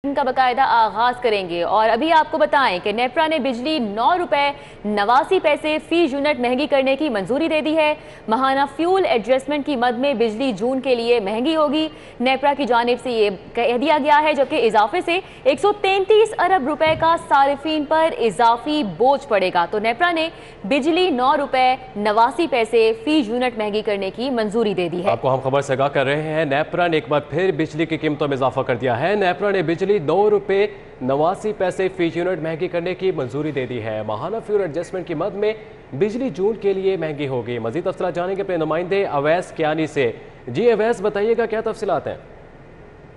का बकायदा आगाज करेंगे। और अभी आपको बताएं कि नेपरा ने बिजली 9 रुपए 89 पैसे फी यूनिट महंगी करने की मंजूरी दे दी है। माहाना फ्यूल एडजस्टमेंट की मद में बिजली जून के लिए महंगी होगी। नेपरा की जानिब से ये कह दिया गया है, जबकि इजाफे से 133 अरब रुपए का सारिफीन पर इजाफी बोझ पड़ेगा। तो नेपरा ने बिजली 9 रुपए 89 पैसे फी यूनिट महंगी करने की मंजूरी दे दी है। आपको हम खबर से आगाह कर रहे हैं, नेपरा ने एक बार फिर बिजली की कीमतों में इजाफा कर दिया है। नेपरा ने बिजली 9 रुपए 89 पैसे फी यूनिट महंगी करने की मंजूरी दे दी है। माहाना फ्यूल एडजस्टमेंट की मद में बिजली जून के लिए महंगी होगी। मजीद तफसीलात जानेंगे अपने नुमाइंदे अवैस कियानी से। जी अवैस, बताइएगा क्या तफसीलात हैं।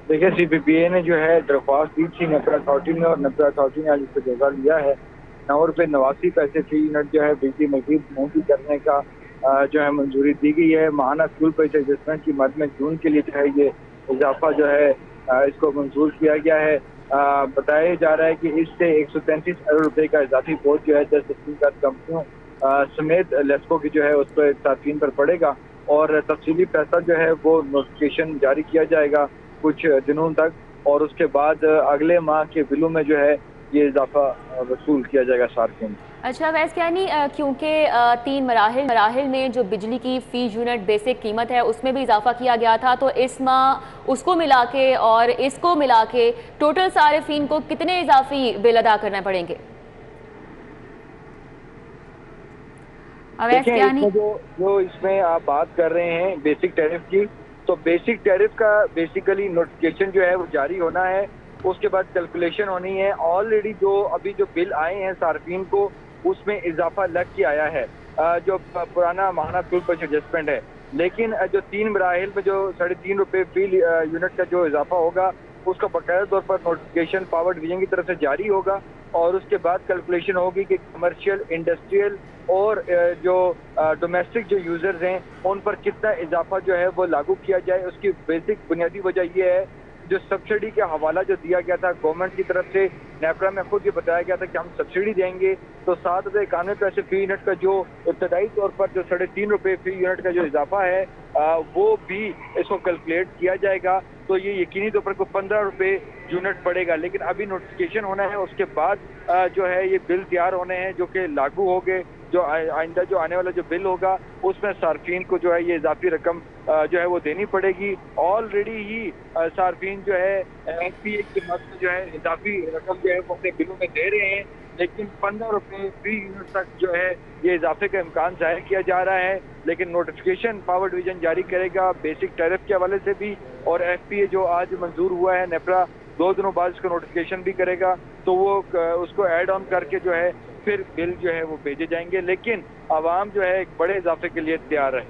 देखिए, CPPA ने जो है दरख्वास्त दी थी नेपरा अथॉरिटी ने, और नेपरा अथॉरिटी ने आज इसका जायजा लिया है। 9 रुपये 89 पैसे फी यूनिट जो है बिजली मजीद महंगी करने का जो है मंजूरी दी गई है। माहाना फ्यूल प्राइस एडजस्टमेंट की मद में जून के लिए जो है ये इजाफा जो है इसको मंजूर किया गया है। बताया जा रहा है कि इससे 133 अरब रुपए का इजाफी बोझ जो है 10 कंपनियों समेत लेस्को की जो है उस पर सार्फिन पर पड़ेगा, और तफसीली फैसला जो है वो नोटिफिकेशन जारी किया जाएगा कुछ दिनों तक, और उसके बाद अगले माह के बिलों में जो है ये इजाफा वसूल किया जाएगा सार्फिन। अच्छा वैसे क्या नहीं, क्योंकि 3 मराहिल में जो बिजली की फी यूनिट बेसिक कीमत है उसमें भी इजाफा किया गया था, तो इस माह उसको मिला के और इसको मिला के टोटल सारिफीन को कितने इजाफी बिल अदा करना पड़ेंगे? देखिए, इसमें जो इसमें आप बात कर रहे हैं बेसिक टैरिफ की, तो बेसिक टैरिफ का बेसिकली नोटिफिकेशन जो है वो जारी होना है, उसके बाद कैलकुलेशन होनी है। ऑलरेडी जो बिल आए हैं सार्फिन को उसमें इजाफा लग के आया है, जो पुराना माहाना फ्यूल प्राइस एडजस्टमेंट है। लेकिन जो 3 मराहिल में जो 3.5 रुपये फी यूनिट का जो इजाफा होगा उसका बाकायदा तौर पर नोटिफिकेशन पावर डिवीजन की तरफ से जारी होगा, और उसके बाद कैलकुलेशन होगी कि कमर्शियल, इंडस्ट्रियल और जो डोमेस्टिक जो यूजर्स हैं उन पर कितना इजाफा जो है वो लागू किया जाए। उसकी बेसिक बुनियादी वजह ये है, जो सब्सिडी का हवाला जो दिया गया था गवर्नमेंट की तरफ से, नेपरा में खुद ये बताया गया था कि हम सब्सिडी देंगे, तो 7.91 पैसे फी यूनिट का जो इब्तदाई तौर पर जो 3.5 रुपये फी यूनिट का जो इजाफा है वो भी इसको कैलकुलेट किया जाएगा, तो ये यकीनी तौर पर 15 रुपये यूनिट पड़ेगा। लेकिन अभी नोटिफिकेशन होना है, उसके बाद जो है ये बिल तैयार होने हैं जो कि लागू हो गए। जो आइंदा जो आने वाला जो बिल होगा उसमें सार्फिन को जो है ये इजाफी रकम जो है वो देनी पड़ेगी। ऑलरेडी ही सार्फिन जो है FPA के मद में जो है इजाफी रकम जो है वो अपने बिलों में दे रहे हैं, लेकिन 15 रुपये फी यूनिट तक जो है ये इजाफे का इम्कान जाहिर किया जा रहा है। लेकिन नोटिफिकेशन पावर डिवीजन जारी करेगा बेसिक टैरिफ के हवाले से भी, और FPA जो आज मंजूर हुआ है नेपरा 2 दिनों बाद इसका नोटिफिकेशन भी करेगा, तो वो उसको ऐड ऑन करके जो है फिर बिल जो है वो भेजे जाएंगे। लेकिन आवाम जो है एक बड़े इजाफे के लिए तैयार है।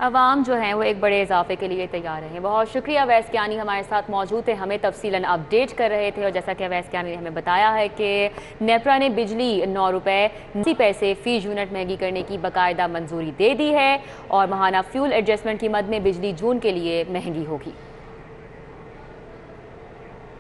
अवाम जो हैं वो एक बड़े इजाफे के लिए तैयार हैं। बहुत शुक्रिया अवैस कियानी हमारे साथ मौजूद थे, हमें तफसीलन अपडेट कर रहे थे। और जैसा कि अवैस कियानी ने हमें बताया है कि नेपरा ने बिजली 9 रुपये 89 पैसे फी यूनिट महंगी करने की बाकायदा मंजूरी दे दी है, और माहाना फ्यूल एडजस्टमेंट की मद में बिजली जून के लिए महंगी होगी।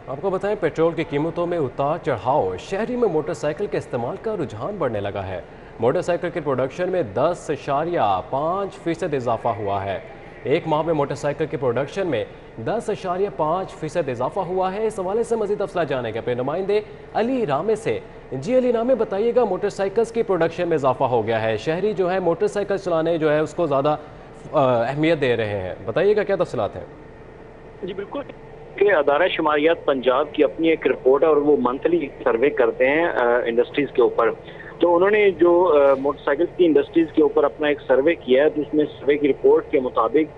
आपको बताएं, पेट्रोल की कीमतों में उतार चढ़ाव, शहरी में मोटरसाइकिल के इस्तेमाल का रुझान बढ़ने लगा है। मोटरसाइकिल के प्रोडक्शन में 10.5% इजाफा हुआ है। एक माह में मोटरसाइकिल के प्रोडक्शन में 10.5% इजाफा हुआ है। इस हवाले से मजीद अफसला जानेंगे अपने नुमाइंदे अली रामे से। जी अली रामे, बताइएगा, मोटरसाइकिल्स की प्रोडक्शन में इजाफा हो गया है, शहरी जो है मोटरसाइकिल चलाने जो है उसको ज़्यादा अहमियत दे रहे हैं, बताइएगा क्या तफसीलात हैं। जी बिल्कुल, के अदारा शुमारियात पंजाब की अपनी एक रिपोर्ट है और वो मंथली सर्वे करते हैं इंडस्ट्रीज के ऊपर। तो उन्होंने जो मोटरसाइकिल की इंडस्ट्रीज के ऊपर अपना एक सर्वे किया है, तो उसमें सर्वे की रिपोर्ट के मुताबिक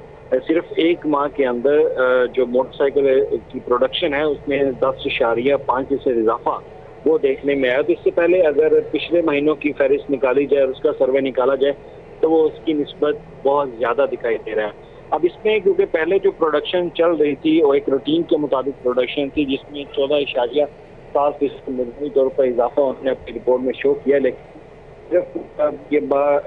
सिर्फ एक माह के अंदर जो मोटरसाइकिल की प्रोडक्शन है उसमें 10.5% इजाफा वो देखने में आया। तो इससे पहले अगर पिछले महीनों की फहरिस्त निकाली जाए और उसका सर्वे निकाला जाए तो वो उसकी निस्बत बहुत ज़्यादा दिखाई दे रहा है। अब इसमें क्योंकि पहले जो प्रोडक्शन चल रही थी वो एक रूटीन के मुताबिक प्रोडक्शन थी, जिसमें 14.7% मजमूई तौर पर इजाफा उन्होंने अपनी रिपोर्ट में शो किया, लेकिन सिर्फ ये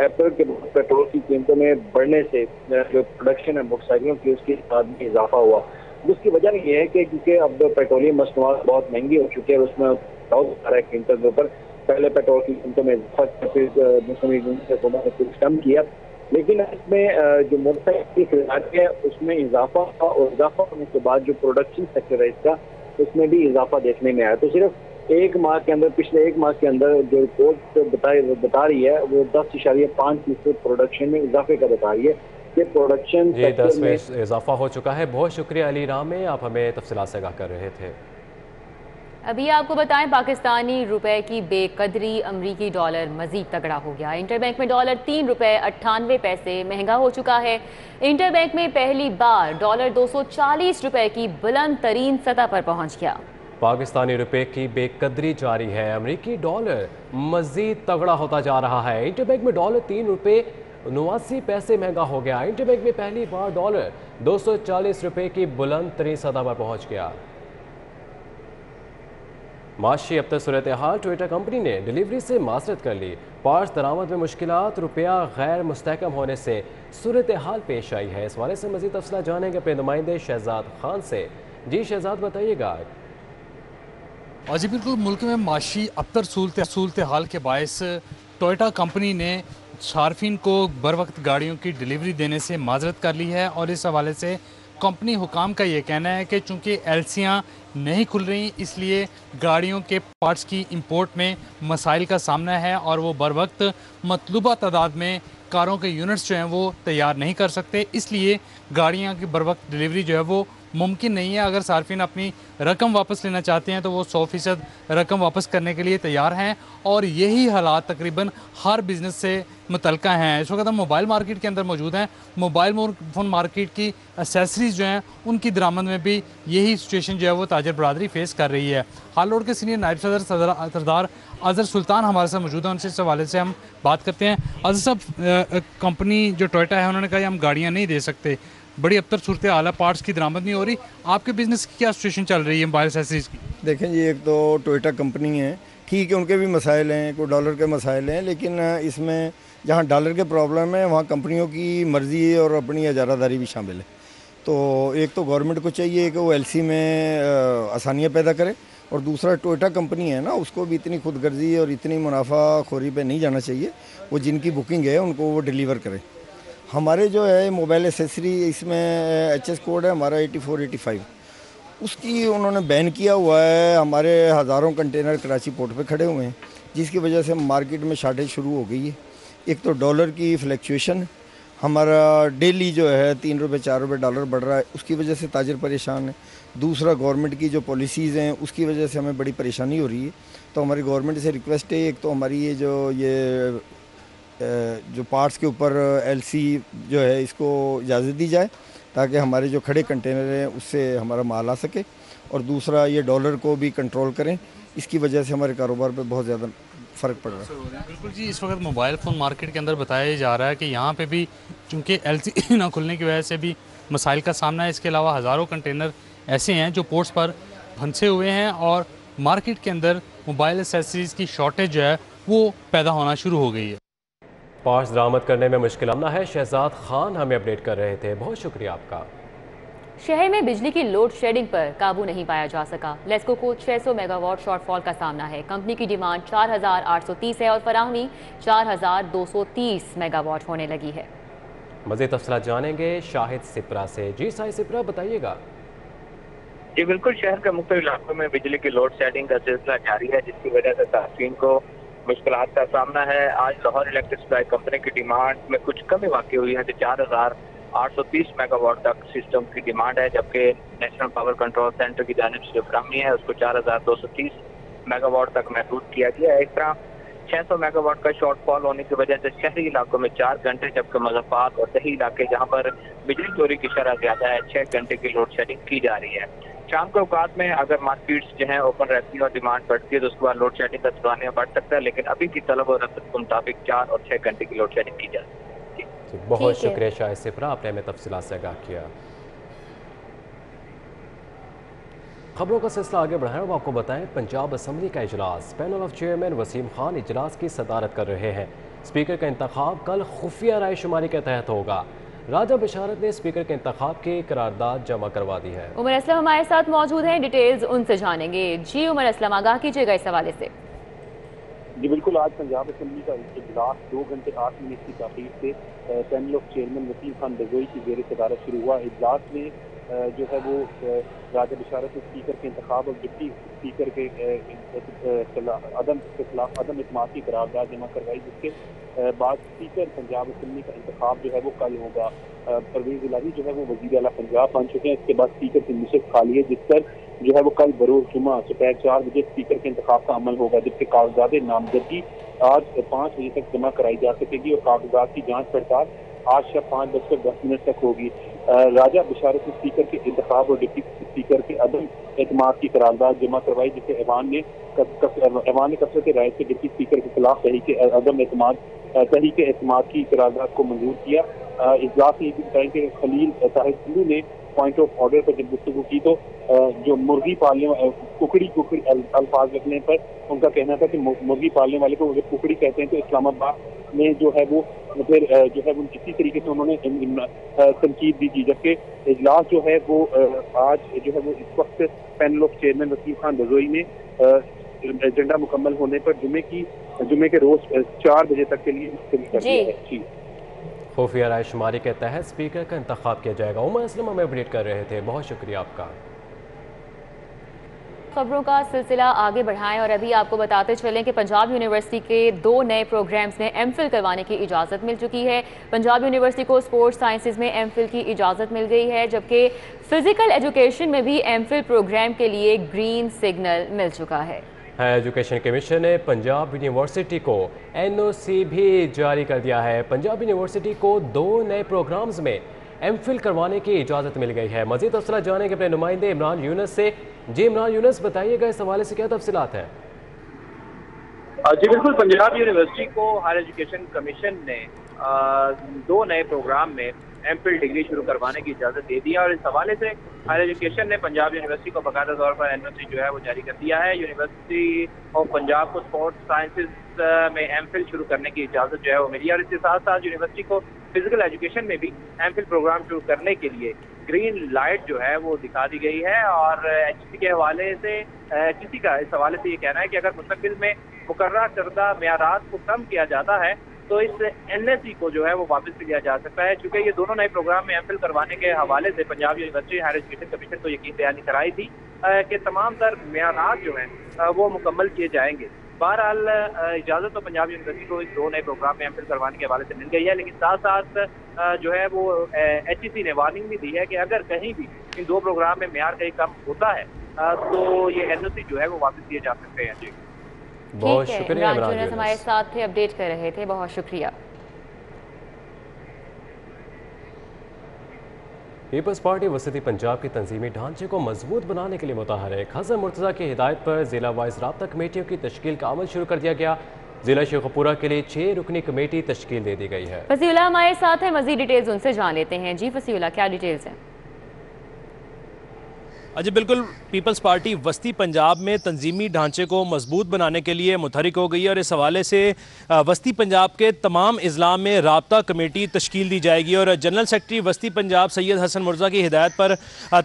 अप्रैल के बाद पेट्रोल की कीमतों में बढ़ने से जो प्रोडक्शन है मोटरसाइकिलों की उसके साथ भी इजाफा हुआ। उसकी वजह ये है कि क्योंकि अब पेट्रोलियम मसनूआत बहुत महंगी हो चुकी है, उसमें बहुत सारा कीमतों के ऊपर पहले पेट्रोल की कीमतों में इजाफा, फिर हुकूमत ने कुछ कम किया, लेकिन इसमें जो मोटरसाइकिल की खरीदारी है उसमें इजाफा और इजाफा होने के बाद जो प्रोडक्शन सेक्टर है इसका उसमें भी इजाफा देखने में आया। तो सिर्फ एक माह के अंदर, पिछले एक माह के अंदर जो रिपोर्ट बता रही है वो 10.5% प्रोडक्शन में इजाफे का बता रही है कि प्रोडक्शन जी 10 में इजाफा हो चुका है। बहुत शुक्रिया अली रामे, आप हमें तफसीलात से आगाह कर रहे थे। अभी आपको बताएं, पाकिस्तानी रुपए की बेकदरी अमरीकी डॉलर मजीद तगड़ा हो गया। इंटरबैंक में डॉलर 3 रुपए 98 पैसे महंगा हो चुका है। इंटरबैंक में पहली बार डॉलर 240 रुपए की बुलंद तरीन सतह पर पहुंच गया। पाकिस्तानी रुपए की बेकदरी जारी है, अमरीकी डॉलर मजीद तगड़ा होता जा रहा है। इंटरबैंक में डॉलर 3 रुपए 89 पैसे महंगा हो गया। इंटरबैंक में पहली बार डॉलर 240 रुपए की बुलंद तरीन सतह पर पहुंच गया। माशी अब तक सूरत हाल, टोयोटा कंपनी ने डिलीवरी से माजरत कर ली। पार्ट्स दरामद में मुश्किलात, रुपया गैर मुस्तहकम होने से सूरत हाल पेश आई है। इस वाले से मजीद तफसीला जानेंगे अपने नुमाइंदे शहजाद खान से। जी शहजाद बताइएगा। और जी बिल्कुल, मुल्क में माशी अबतर सूरत हाल के बायस टोयोटा कंपनी ने सार्फिन को बर वक्त गाड़ियों की डिलीवरी देने से माजरत कर ली है। और इस हवाले से कंपनी हुकाम का ये कहना है कि चूँकि एलसियाँ नहीं खुल रही, इसलिए गाड़ियों के पार्ट्स की इंपोर्ट में मसाइल का सामना है और वो बर वक्त मतलूबा तादाद में कारों के यूनिट्स जो हैं वो तैयार नहीं कर सकते। इसलिए गाड़ियाँ की बर वक्त डिलीवरी जो है वो मुमकिन नहीं है। अगर सार्फिन अपनी रकम वापस लेना चाहते हैं तो वो 100% रकम वापस करने के लिए तैयार हैं। और यही हालात तकरीबन हर बिज़नेस से मुतल्लिका हैं। इस वक्त हम मोबाइल मार्केट के अंदर मौजूद हैं। मोबाइल फ़ोन मार्केट की एसेसरीज़ जो हैं उनकी दरामद में भी यही सिचुएशन जो है वो ताजर बरादरी फेस कर रही है। हाल रोड के सीनियर नायब सरदार अजहर सुल्तान हमारे साथ मौजूद हैं, उनसे इस हवाले से हम बात करते हैं। अजहर साहब, कंपनी जो टोयोटा है उन्होंने कहा हम गाड़ियाँ नहीं दे सकते, बड़ी अबतर सूरत हाल है, पार्ट्स की दरामद नहीं हो रही। आपके बिज़नेस की क्या सिचुएशन चल रही है मोबाइल एसेसरीज़ की? देखें जी, एक तो टोयोटा कंपनी है, ठीक है, उनके भी मसाइल हैं, कोई डॉलर के मसाइल हैं, लेकिन इसमें जहाँ डॉलर के प्रॉब्लम है वहाँ कंपनियों की मर्ज़ी और अपनी इजारादारी भी शामिल है। तो एक तो गवर्नमेंट को चाहिए कि वो एलसी में आसानियाँ पैदा करे, और दूसरा टोयोटा कंपनी है ना, उसको भी इतनी खुदगर्जी और इतनी मुनाफाखोरी पे नहीं जाना चाहिए। वो जिनकी बुकिंग है उनको वो डिलीवर करे। हमारे जो है मोबाइल एसेसरी, इसमें एचएस कोड है हमारा 8485, उसकी उन्होंने बैन किया हुआ है। हमारे हज़ारों कंटेनर कराची पोर्ट पे खड़े हुए हैं, जिसकी वजह से मार्केट में शार्टेज शुरू हो गई है। एक तो डॉलर की फ्लैक्चुएशन, हमारा डेली जो है 3 रुपये 4 रुपये डॉलर बढ़ रहा है, उसकी वजह से ताजर परेशान है। दूसरा, गवर्नमेंट की जो पॉलिसीज़ हैं उसकी वजह से हमें बड़ी परेशानी हो रही है। तो हमारी गवर्नमेंट से रिक्वेस्ट है, एक तो हमारी ये जो पार्ट्स के ऊपर एलसी जो है इसको इजाज़त दी जाए ताकि हमारे जो खड़े कंटेनर हैं उससे हमारा माल आ सके, और दूसरा ये डॉलर को भी कंट्रोल करें, इसकी वजह से हमारे कारोबार पे बहुत ज़्यादा फ़र्क पड़ रहा है। बिल्कुल जी, इस वक्त मोबाइल फ़ोन मार्केट के अंदर बताया जा रहा है कि यहाँ पे भी चूँकि एलसी ना खुलने की वजह से भी मसाइल का सामना है। इसके अलावा हज़ारों कंटेनर ऐसे हैं जो पोर्ट्स पर फंसे हुए हैं और मार्केट के अंदर मोबाइल एसेसरीज़ की शॉर्टेज जो है वो पैदा होना शुरू हो गई है। पार्ट्स दरामद करने में मुश्किल आमना है। शहजाद खान हमें अपडेट कर रहे थे, बहुत शुक्रिया आपका। शहर में बिजली की लोड शेडिंग पर काबू नहीं पाया जा सका। लेस्को को 600 मेगावाट शॉर्टफॉल का सामना है। कंपनी की डिमांड 4830 है और फराहमी 4230 मेगावाट होने लगी है। मज़ीद तफसीलात जानेंगे शाहिद सिपरा से। जी शाहिद सिपरा बताइएगा। जी बिल्कुल, शहर के मुख्तलिफ इलाकों में बिजली की लोड शेडिंग का सिलसिला जारी है, जिसकी वजह से सार्फिन को मुश्किलात का सामना है। आज लाहौर इलेक्ट्रिक सप्लाई कंपनी की डिमांड में कुछ कमी वाक़ई हुई है तो 4830 मेगावाट तक सिस्टम की डिमांड है, जबकि नेशनल पावर कंट्रोल सेंटर की जानिब से जो फराहमी है उसको 4230 मेगावाट तक महदूद किया गया है। एक तरह 600 मेगावाट का शॉर्टफॉल होने की वजह से शहरी इलाकों में 4 घंटे, जबकि मज़ाफ़ात और दही इलाके जहाँ पर बिजली चोरी की शरह ज़्यादा है 6 घंटे की लोड शेडिंग की जा रही है। शाम के औकात में अगर मार्केट्स जो है ओपन रहती है और डिमांड बढ़ती है तो उसके बाद लोड शेडिंग का दौरानिया बढ़ सकता है, लेकिन अभी की तलब और रसद के मुताबिक 4 और 6 घंटे की लोड शेडिंग की जा सकती है। बहुत शुक्रिया शाहिद सिपरा, आपने हमें तफसीलात से आगाह किया। खबरों का सिलसिला आगे बढ़ाएं और आपको बताएं, पंजाब असम्बली का इजलास, panel of chairman Waseem Khan इजलास की सदारत कर रहे हैं। स्पीकर का इंतखाब कल खुफिया राय शुमारी के तहत होगा। राजा बशारत ने स्पीकर के इंतखाब की करारदाद जमा करवा दी है। उमर असलम हमारे साथ मौजूद हैं, डिटेल्स उनसे जानेंगे। जी उमर असलम, आगाह कीजिएगा इस हवाले से। जी बिल्कुल, आज पंजाब असम्बली का इजलास 2 घंटे 8 मिनट की तारीख से panel of chairman Waseem Khan दजोई की ज़ेर सदारत शुरू हुआ। इजलास में जो है वो राजा बिशारत में स्पीकर के इंतखाब और डिप्टी स्पीकर के अदम इत्मीनान की करारदाद जमा करवाई, जिसके बाद स्पीकर पंजाब असम्बली का इंतखाब जो है वो कल होगा। परवेज इलाही जो है वो वज़ीर आला पंजाब बन चुके हैं। इसके बाद स्पीकर की नशिस्त खाली है, जिस पर जो है वो कल बरोज़ जुमा दोपहर 4 बजे स्पीकर के इंतखाब का अमल होगा, जबकि कागजात नामजदगी आज 5 बजे तक जमा कराई जा सकेगी और कागजात की जाँच पड़ताल आज शाम 5:10 तक होगी। राजा बिशारत में स्पीकर के इंतखाब और डिप्टी स्पीकर के अदम एतमाद की करारदाद जमा करवाई, जिसे ऐवान ने कसरत राय से डिप्टी स्पीकर के खिलाफ तहरीक एतमाद की करारदाद को मंजूर किया। इजलास में ये भी बताया कि खलील साहिब सिंधु ने पॉइंट ऑफ ऑर्डर पर जब गुफ्तगू की तो जो मुर्गी पालने कुकड़ी अल्फाज रखने पर उनका कहना था कि मुर्गी पालने वाले को अगर कुकड़ी कहते हैं तो इस्लामाबाद में जो है वो फिर जो है वो इसी तरीके से उन्होंने तनकीद भी की। जबकि इजलास जो है वो आज जो है वो इस वक्त panel of chairman Waseem Khan रजोई ने एजेंडा मुकम्मल होने पर जुमे के रोज 4 बजे तक के लिए मुस्तैद कर दिया है। जी, खुफिया राय शुमारी के तहत स्पीकर का इंतखाब किया जाएगा। उमर असलम हमें अपडेट कर रहे थे, बहुत शुक्रिया आपका। खबरों का सिलसिला आगे बढ़ाएं और अभी आपको बताते चलें कि पंजाब यूनिवर्सिटी के 2 नए प्रोग्राम्स में एमफिल करवाने की इजाज़त मिल चुकी है। पंजाब यूनिवर्सिटी को स्पोर्ट्स साइंसेज में एमफिल की इजाज़त मिल गई है, जबकि फिजिकल एजुकेशन में भी एमफिल प्रोग्राम के लिए ग्रीन सिग्नल मिल चुका है। एजुकेशन कमीशन ने पंजाब यूनिवर्सिटी को NOC भी जारी कर दिया है। पंजाब यूनिवर्सिटी को 2 नए प्रोग्राम्स में एमफिल करवाने की इजाज़त मिल गई है। मज़ीद तफसीलात जानेंगे अपने नुमाइंदे इमरान यूनुस से। जी इमरान यूनुस, बताइएगा इस हवाले से क्या तफसीलात हैं? जी बिल्कुल, पंजाब यूनिवर्सिटी को हायर एजुकेशन कमीशन ने 2 नए प्रोग्राम में एमफिल डिग्री शुरू करवाने की इजाज़त दे दी है और इस हवाले से हायर एजुकेशन ने पंजाब यूनिवर्सिटी को बाकायदा तौर पर NOC जो है वो जारी कर दिया है। यूनिवर्सिटी ऑफ पंजाब को स्पोर्ट्स साइंसेज में एमफिल शुरू करने की इजाज़त जो है वो मिली है और इसके साथ साथ यूनिवर्सिटी को फिजिकल एजुकेशन में भी एमफिल प्रोग्राम शुरू करने के लिए ग्रीन लाइट जो है वो दिखा दी गई है। और HEC के हवाले से HEC का इस हवाले से ये कहना है कि अगर मुस्तकिल में मुकर्रर करदा मेयारात को कम किया जाता है तो इस NSE को जो है वो वापस लिया जा सकता है। चूंकि ये दोनों नए प्रोग्राम में एमफिल करवाने के हवाले से Punjab university higher education commission को यकीन दहानी कराई थी कि तमाम तर मेयारात जो हैं वो मुकम्मल किए जाएंगे। बहरहाल इजाज़त तो पंजाब यूनिवर्सिटी को इस 2 नए प्रोग्राम में एमफिल करवाने के हवाले से मिल गई है, लेकिन साथ साथ जो है वो HEC ने वार्निंग भी दी है कि अगर कहीं भी इन 2 प्रोग्राम में मेयार कहीं कम होता है तो ये NOC जो है वो वापस दिए जा सकते हैं। जी बहुत शुक्रिया इमरान यूनुस, हमारे साथ थे, अपडेट कर रहे थे, बहुत शुक्रिया। पीपल्स पार्टी वसती पंजाब के तंजीमी ढांचे को मजबूत बनाने के लिए मुतहरिक। हसन मुर्तज़ा की हिदायत पर जिला वाइज राब्ता कमेटियों की तश्कील का अमल शुरू कर दिया गया। जिला शेखुपुरा के लिए 6 रुकनी कमेटी तश्कील दे दी गई है। फसीउल्लाह हमारे साथ है, मजीद डिटेल्स उनसे जान लेते हैं। जी फसीउल्लाह, क्या डिटेल्स हैं? जी बिल्कुल, पीपल्स पार्टी वस्ती पंजाब में तंजीमी ढांचे को मजबूत बनाने के लिए मुतहरिक हो गई है और इस हवाले से वस्ती पंजाब के तमाम अजला में राब्ता कमेटी तश्कील दी जाएगी और जनरल सेक्रेटरी वस्ती पंजाब सैयद हसन मुर्तज़ा की हिदायत पर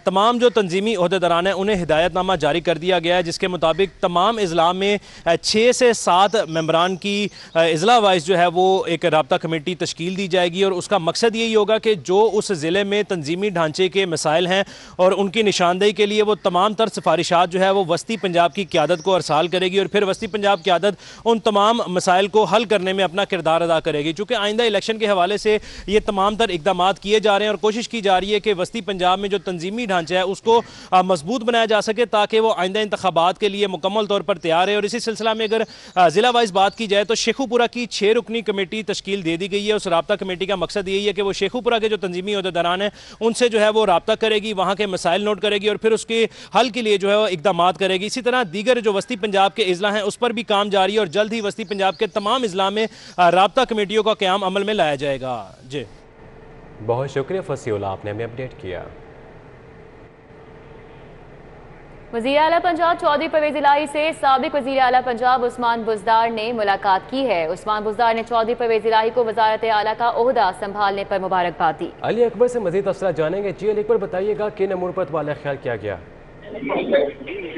तमाम जो तंजीमी अहदेदारान हैं उन्हें हिदायतनामा जारी कर दिया गया है, जिसके मुताबिक तमाम अजला में 6 से 7 मेंबरान की अजला वाइज जो है वो एक राब्ता कमेटी तश्कील दी जाएगी और उसका मकसद यही होगा कि जो उस ज़िले में तंजीमी ढांचे के मसाइल हैं और उनकी निशानदेही के लिए वो तमाम तर सिफारिशात जो है वो वस्ती पंजाब की क़यादत को अरसाल करेगी और फिर वस्ती पंजाब क़यादत उन तमाम मसाइल को हल करने में अपना किरदार अदा करेगी। चूँकि आइंदा इलेक्शन के हवाले से ये तमाम तर इकदाम किए जा रहे हैं और कोशिश की जा रही है कि वस्ती पंजाब में जो तंजीमी ढांचा है उसको मजबूत बनाया जा सके ताकि वो आइंदा इंतखाबात के लिए मुकम्मल तौर पर तैयार है। और इसी सिलसिला में अगर ज़िला वाइज बात की जाए तो शेखुपुरा की 6 रुकनी कमेटी तश्कील दे दी गई है। उस राब्ता कमेटी का मकसद यही है कि वो शेखुपुरा के जो तंजीमी अहदेदारान हैं उनसे जो है वो राब्ता करेगी, वहाँ के मसाइल नोट करेगी और फिर उसके हल के लिए जो है वो इकदाम करेगी। इसी तरह दीगर जो वस्ती पंजाब के अजला हैं उस पर भी काम जारी है और जल्द ही वस्ती पंजाब के तमाम अजला में राब्ता कमेटियों का क़याम अमल में लाया जाएगा। जी बहुत शुक्रिया फसीउल्लाह, आपने हमें अपडेट किया। वज़ीर आला पंजाब चौधरी परवेज इलाही से साबिक वज़ीर आला पंजाब उस्मान बुज़दार ने मुलाकात की है। उस्मान बुज़दार ने चौधरी परवेज इलाही को वज़ारत आला का ओहदा संभालने पर मुबारकबाद दी। अली अकबर से मज़ीद तफसीलात जानेंगे। जी अली अकबर, बताइएगा किन अमूर पर तबादला ख्याल किया गया?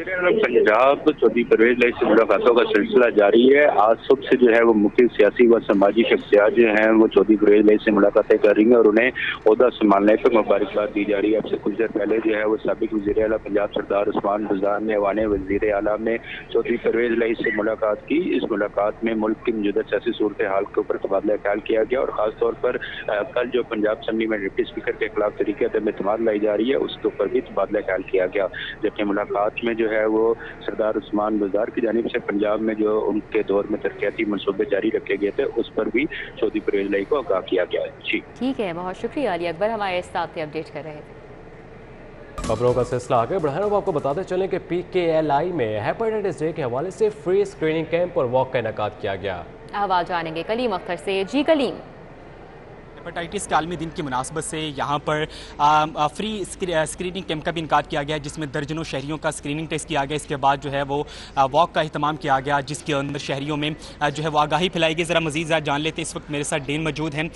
वज़ीर-ए-आला पंजाब चौधरी परवेज इलाही से मुलाकातों का सिलसिला जारी है। आज सुबह से जो है वो मुख्य सियासी व समाजी शख्सियात जो हैं वो चौधरी परवेज इलाही से मुलाकातें कर रही हैं और उन्हें ओहदा संभालने पर मुबारकबाद दी जा रही है। अब से कुछ देर पहले जो है वो साबिक वज़ीर-ए-आला पंजाब सरदार उस्मान बुज़दार ने ऐवान वज़ीर-ए-आला में चौधरी परवेज इलाही से मुलाकात की। इस मुलाकात में मुल्क की मौजूदा सियासी सूरत हाल के ऊपर तबादला ख्याल किया गया और खासतौर पर कल जो पंजाब असम्बली में डिप्टी स्पीकर के खिलाफ तरीके अदम एतमाद लाई जा रही है उसके ऊपर भी तबादला ख्याल किया गया। जबकि मुलाकात में जो है वो सरदार उस्मान बुज़दार की जानिब से पंजाब में जो उनके दौर में तरक्याती मनसूबे जारी रखे गए थे उस पर भी चौधरी परवेज इलाही को आगाह किया गया है। जी ठीक है, बहुत शुक्रिया अली अकबर, हमारे साथ अपडेट कर रहे थे। खबरों का सिलसिला आगे बढ़ाना अब आपको बताते चलें कि PKLI में हेपेटाइटिस डे के हवाले से फ्री स्क्रीनिंग कैंप और वॉक का इनेकाद किया गया। आवाज जानेंगे कलीम अख्तर से। जी कलीम। हेपेटाइटिस के आलमी दिन की मुनासबत से यहाँ पर फ्री स्क्रीनिंग कैंप का भी इनकाद किया गया जिसमें दर्जनों शहरियों का स्क्रीनिंग टेस्ट किया गया। इसके बाद जो है वो वॉक का अहतमाम किया गया जिसके अंदर शहरियों में जो है वो आगाही फैलाई गई। ज़रा मज़ीद जान लेते इस वक्त मेरे साथ डेन मौजूद हैं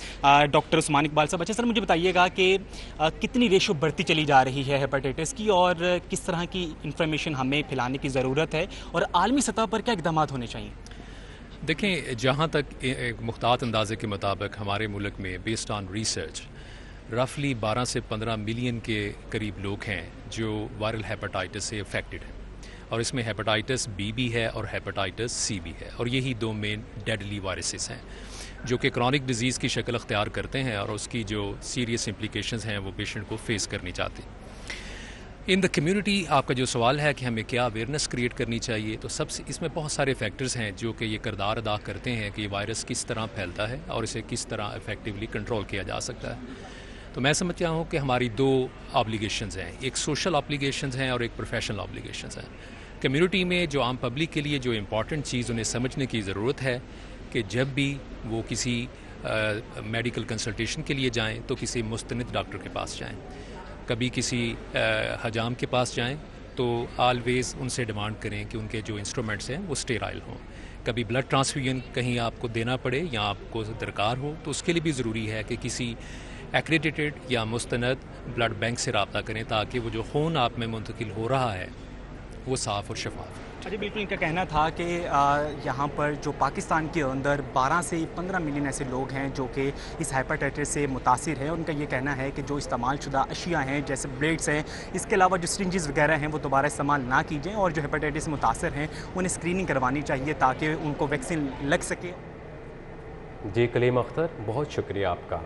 डॉक्टर उस्मान इकबाल साहब। अच्छा सर, मुझे बताइएगा कि कितनी रेशो बढ़ती चली जा रही है हेपेटाइटिस की और किस तरह की इंफॉर्मेशन हमें फैलाने की ज़रूरत है और आलमी सतह पर क्या इक़दाम होने चाहिए? देखें, जहाँ तक एक मुख्तात अंदाजे के मुताबिक हमारे मुल्क में बेस्ड ऑन रिसर्च रफली 12 से 15 मिलियन के करीब लोग हैं जो वायरल हेपेटाइटिस से अफेक्टेड हैं और इसमें हेपेटाइटिस बी भी है और हेपेटाइटिस सी भी है और यही दो मेन डेडली वायरसेस हैं जो कि क्रॉनिक डिजीज़ की शक्ल अख्तियार करते हैं और उसकी जो सीरियस इम्प्लिकेशंस हैं वो पेशेंट को फेस करनी चाहते हैं। इन द कम्युनिटी आपका जो सवाल है कि हमें क्या अवेयरनेस क्रिएट करनी चाहिए, तो सबसे इसमें बहुत सारे फैक्टर्स हैं जो कि ये किरदार अदा करते हैं कि ये वायरस किस तरह फैलता है और इसे किस तरह इफ़ेक्टिवली कंट्रोल किया जा सकता है। तो मैं समझता हूँ कि हमारी दो ऑब्लिगेशंस हैं, एक सोशल ऑब्लिगेशंस हैं और एक प्रोफेशनल ऑब्लिगेशंस हैं। कम्युनिटी में जो आम पब्लिक के लिए जो इम्पॉर्टेंट चीज़ उन्हें समझने की ज़रूरत है कि जब भी वो किसी मेडिकल कंसल्टेशन के लिए जाएँ तो किसी मुस्तनिद डॉक्टर के पास जाएँ। कभी किसी हजाम के पास जाएं तो ऑलवेज़ उनसे डिमांड करें कि उनके जो इंस्ट्रूमेंट्स हैं वो स्टेराइल हों। कभी ब्लड ट्रांसफ्यूजन कहीं आपको देना पड़े या आपको दरकार हो तो उसके लिए भी ज़रूरी है कि किसी एक्रेडिटेड या मुस्तनद ब्लड बैंक से रब्ता करें ताकि वो जो खून आप में मुंतकिल हो रहा है वो साफ़ और शफाफ। अच्छा, बिल्कुल इनका कहना था कि यहाँ पर जो पाकिस्तान के अंदर 12 से 15 मिलियन ऐसे लोग हैं जो कि इस हेपेटाइटिस से मुतासिर हैं। उनका ये कहना है कि जो इस्तेमाल शुदा अशिया हैं जैसे ब्लेड्स हैं, इसके अलावा जो सिरिंजेस वगैरह हैं वो दोबारा इस्तेमाल ना कीजिए और जो हेपेटाइटिस से मुतासिर हैं उन्हें स्क्रीनिंग करवानी चाहिए ताकि उनको वैक्सीन लग सके। जी कलीम अख्तर, बहुत शुक्रिया आपका।